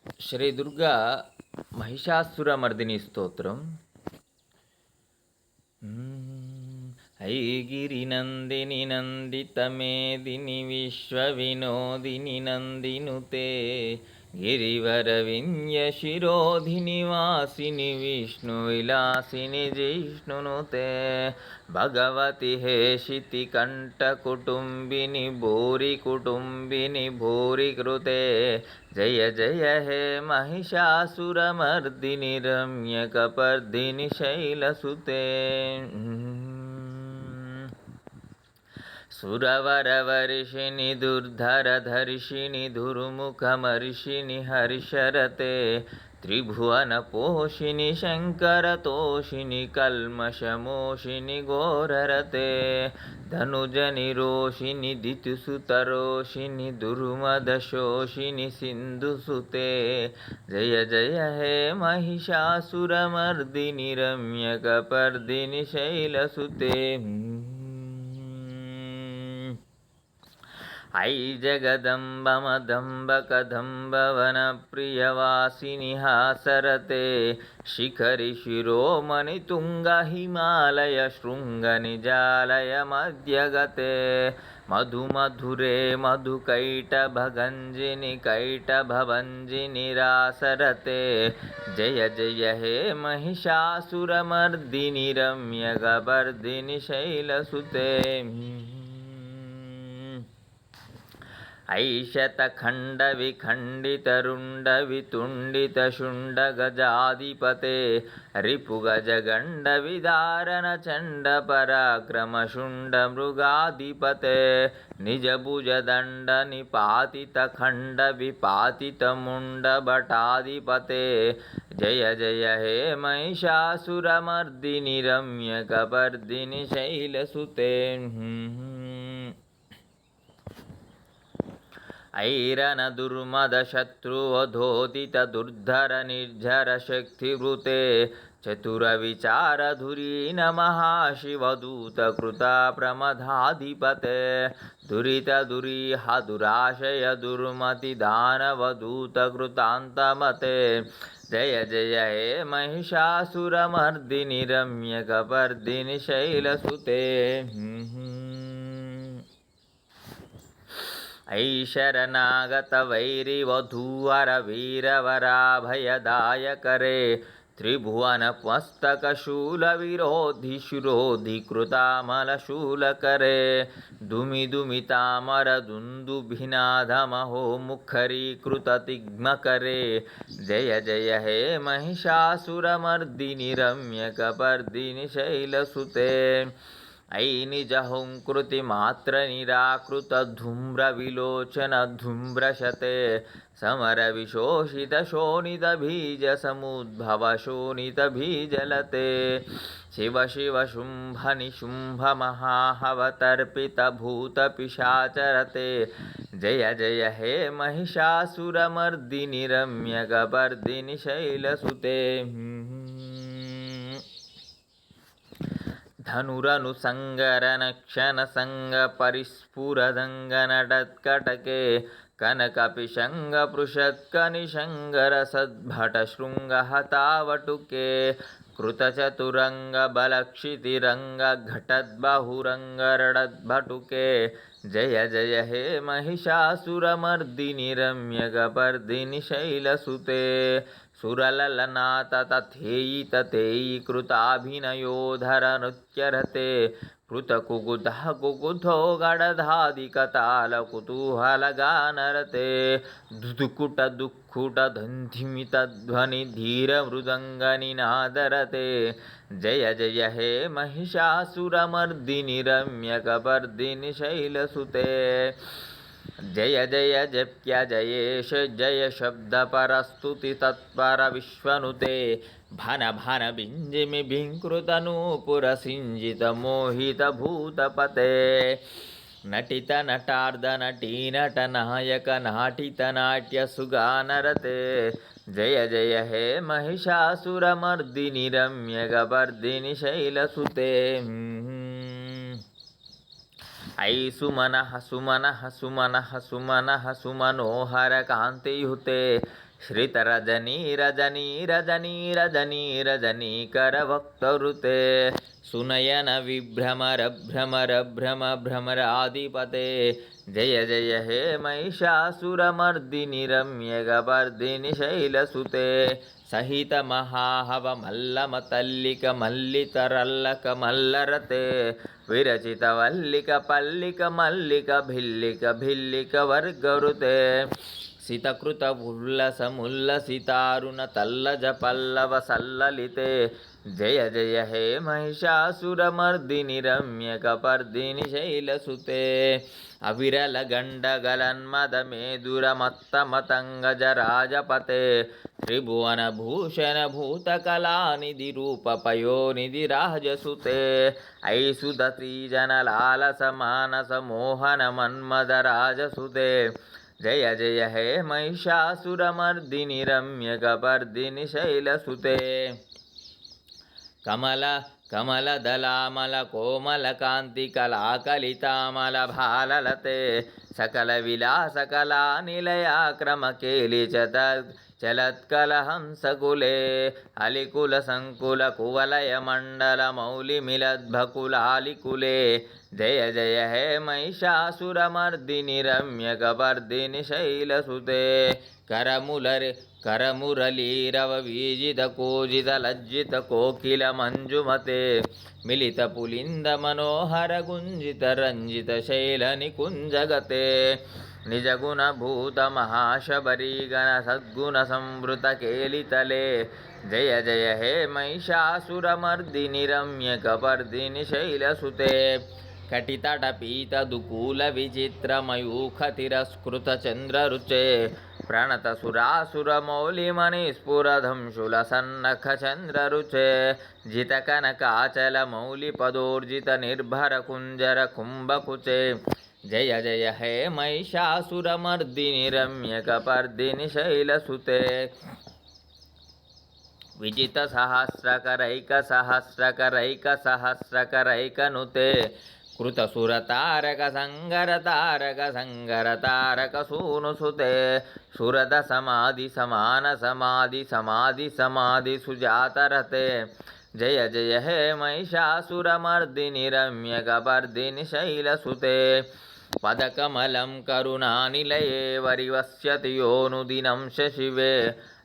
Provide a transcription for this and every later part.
శ్రీ దుర్గా మహిషాసురమర్దిని స్తోత్రం. ఐగిరినందిని నందితమేదిని విశ్వవినోదిని నందినుతే गिरिवरविन्यशिरोधिनि वासिनि विष्णुविलासिनि जिष्णुनुते भगवति हेशितिकण्ठकुटुम्बिनि भूरिकुटुम्बिनि भूरिकृते जय जय हे महिषासुरमर्दिनि रम्यकपर्दिनि शैलसुते सुरवरवर्षिणि दुर्धरधर्षिणि दुर्मुखमर्षिणि हर्षरते त्रिभुवनपोषिणि शङ्करतोषिणि कल्मषमोषिणि घोररते धनुजनिरोषिणि दितिसुतरोषिणि दुर्मदशोषिणि सिन्धुसुते जय जय हे महिषासुरमर्दिनि रम्यकपर्दिनि शैलसुते ऐ जगदम्बमदम्बकदम्बवनप्रियवासिनि हासरते शिखरि शिरोमणि तुङ्गहिमालय शृङ्गनिजालय मध्यगते मधुमधुरे मधुकैटभगञ्जिनि कैटभभञ्जिनि रासरते जय जय हे महिषासुरमर्दिनि रम्यकपर्दिनि शैलसुते ऐशतखण्डविखण्डितरुण्डवितुण्डितशुण्डगजाधिपते रिपुगजगण्डविदारणचण्डपराक्रमशुण्डमृगाधिपते निजभुजदण्डनिपातितखण्डविपातितमुण्डभटाधिपते जय जय हे महिषासुरमर्दिनि रम्यकपर्दिनि शैलसुते ऐरनदुर्मदशत्रुवधोदितदुर्धरनिर्झरशक्तिवृते चतुरविचारधुरीन महाशिवदूतकृता प्रमदाधिपते दुरितदुरीह दुराशय दुर्मतिदानवदूतकृतान्तमते जय जय हे महिषासुरमर्दिनि रम्यकपर्दिनि शैलसुते ऐशरनागतवैरिवधूवरवीरवराभयदायकरे त्रिभुवनमस्तकशूलविरोधिकृतामलशूलकरे दुमिदुमितामरदुन्दुभिनादमहो मुखरीकृततिग्मकरे जय जय हे महिषासुरमर्दिनि रम्यकपर्दिनि शैलसुते ऐ निजहुङ्कृतिमात्रनिराकृतधूम्रविलोचनधूम्रशते समरविशोषितशोणितबीजसमुद्भवशोणितबीजलते शिव शिव शुम्भनिशुम्भमहाहवतर्पितभूतपिशाचरते जय जय हे महिषासुरमर्दिनि रम्यकपर्दिनि शैलसुते धनुरनुसङ्गरनक्षनसङ्गपरिस्फुरदङ्गनटत्कटके कनकपिशङ्गपृषत्कनिशङ्गरसद्भटशृङ्गहतावटुके कृतचतुरङ्गबलक्षितिरङ्गघटद्बाहुरङ्गरडद्भटुके जय जय हे महिषासुरमर्दिनि रम्यकपर्दिनि शैलसुते सुरललनाथ तथेयि तथेयि कृताभिनयोधर नृत्यरते कृतकुकुतः कुकुथो गडधादिकतालकुतूहलगानरते धुधुकुटदुःखुटधन्धिमितध्वनिधीरमृदङ्गनिनादरते जय जय हे महिषासुरमर्दिनि रम्यकपर्दिनि शैलसुते जय जय जप्य जयेश जय शब्दपरस्तुति तत्पर विश्वनुते भन भन बिञ्जिमि भिङ्कृतनूपुरसिञ्जित मोहितभूतपते नटित नटार्ध नटीनट नायक नाटित नाट्यसुगानरते जय जय हे महिषासुरमर्दिनि रम्यकपर्दिनि शैलसुते ऐ सुमनः सुमनः सुमनः सुमनः सुमनोहर कान्तियुते श्रितरजनी रजनी रजनी रजनी रजनीकरवक्तरुते सुनयन विभ्रमर भ्रमर भ्रम भ्रमराधिपते जय जय हे महिषासुरमर्दिनि रम्यकपर्दिनि शैलसुते सहित महाहव मल्लम तल्लिक मल्लितरल्लक मल्लरते विरचित वल्लिक पल्लिक मल्लिक भिल्लिक भिल्लिक वर्गरुते सितकृत उल्लसमुल्लसितारुण तल्लज पल्लव सल्ललिते जय जय हे महिषासुरमर्दिनि रम्यकपर्दिनि शैलसुते अविरल गण्डगलन्मदमेदुरमत्तमतङ्गजराजपते त्रिभुवनभूषण भूतकलानिधि रूपपयोनिधि राजसुते ऐ सुदतीजनलालसमानसमोहन मन्मदराजसुते जय जय हे महिषासुरमर्दिनि रम्यकपर्दिनि शैलसुते कमल कमलदलामल कोमल कांति कलाकलितामल भाललते सकल विलासकला निलया क्रम केलि चलत्कलहंसकुले अलिकुल संकुल कुवलय मंडल मौलि मिलद्भकुलालिकुले जय जय हे महिषासुरमर्दिनि रम्यकपर्दिनि शैलसुते करमुरलीरव वीजित कूजित लज्जित कोकिल मंजुमते मिलित पुलिंद मनोहर गुंजित रंजित शैल निकुंजगते निज गुण भूत महाशबरी गण सद्गुण संवृत केलितले जय जय हे महिषासुरमर्दिनि रम्यकपर्दिनि शैलसुते कटितटपीत दुकूल विचित्र मयूख तिरस्कृत चंद्ररुचे प्रणत सुरासुर मौलिमणि स्फुरधंशूल सन्नख चंद्ररुचे जित कनकाचल मौलि पदोर्जित निर्भर कुंजर कुंभकुचे जय जय हे महिषासुरमर्दिनि रम्यकपर्दिनि शैलसुते विजित सहस्रकरैक सहस्रकरैक सहस्रकरैकनुते कृतसुरतारक संगर सूनुसुते सुरद समाधि समान समाधि समाधि समाधि सुजातरते जय जय हे महिषासुरमर्दिनि रम्यकपर्दिनि शैलसुते पदकमलं करुणानिलये वरिवस्यति योऽनुदिनं शशिवे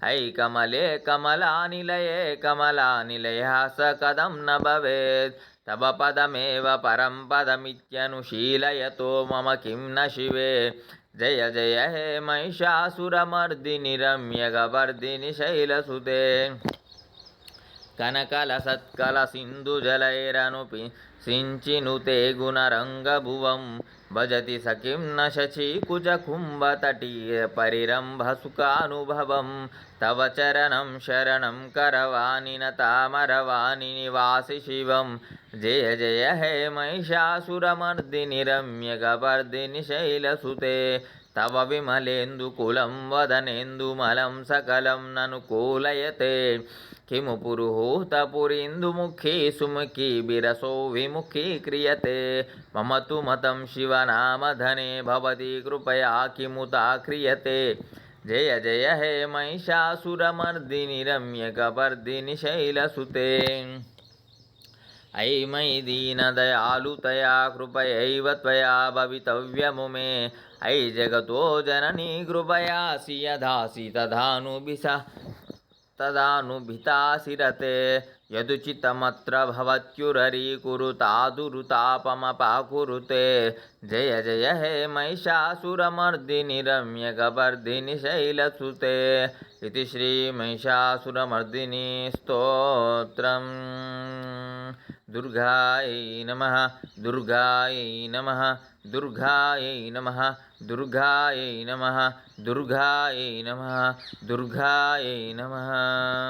ऐ कमले कमलानिलये कमलानिलयः स कथं न भवेत् तव पदमेव परं पदमित्यनुशीलयतो मम किं न शिवे जय जय हे महिषासुरमर्दिनि रम्यकपर्दिनि शैलसुते कनकलसत्कल सिन्धुजलैरनुपि सिञ्चिनुते गुणरङ्गभुवं भजति सखिं न शचीकुजकुम्भतटीय परिरम्भसुखानुभवं तव चरणं शरणं करवाणि न तामरवाणि निवासि शिवं जय जय हे महिषासुरमर्दिनि रम्यकपर्दिनि शैलसुते तव विमलेन्दुकुलं वदनेन्दुमलं सकलं ननुकूलयते किमु पुरुहूतपुरीन्दुमुखी सुमुखी विरसो विमुखी क्रियते मम तु मतं शिवनामधने भवति कृपया किमुता क्रियते जय जय हे महिषासुरमर्दिनि रम्यकपर्दिनि शैलसुते ऐ मयि दीनदयालुतया कृपयैव त्वया भवितव्यमु मे ऐ जगतो जननी कृपयासि यदासि तदानुभितासिरते यदुचितमत्र भवत्युररीकुरुतादुरुतापमपाकुरुते जय जय हे महिषासुरमर्दिनि रम्यकपर्दिनि शैलसुते इति श्री महिषासुरमर्दिनि स्तोत्रम् दुर्गायै नमः दुर्गायै नमः दुर्गायै नमः दुर्गायै नमः दुर्गायै नमः दुर्गायै नमः।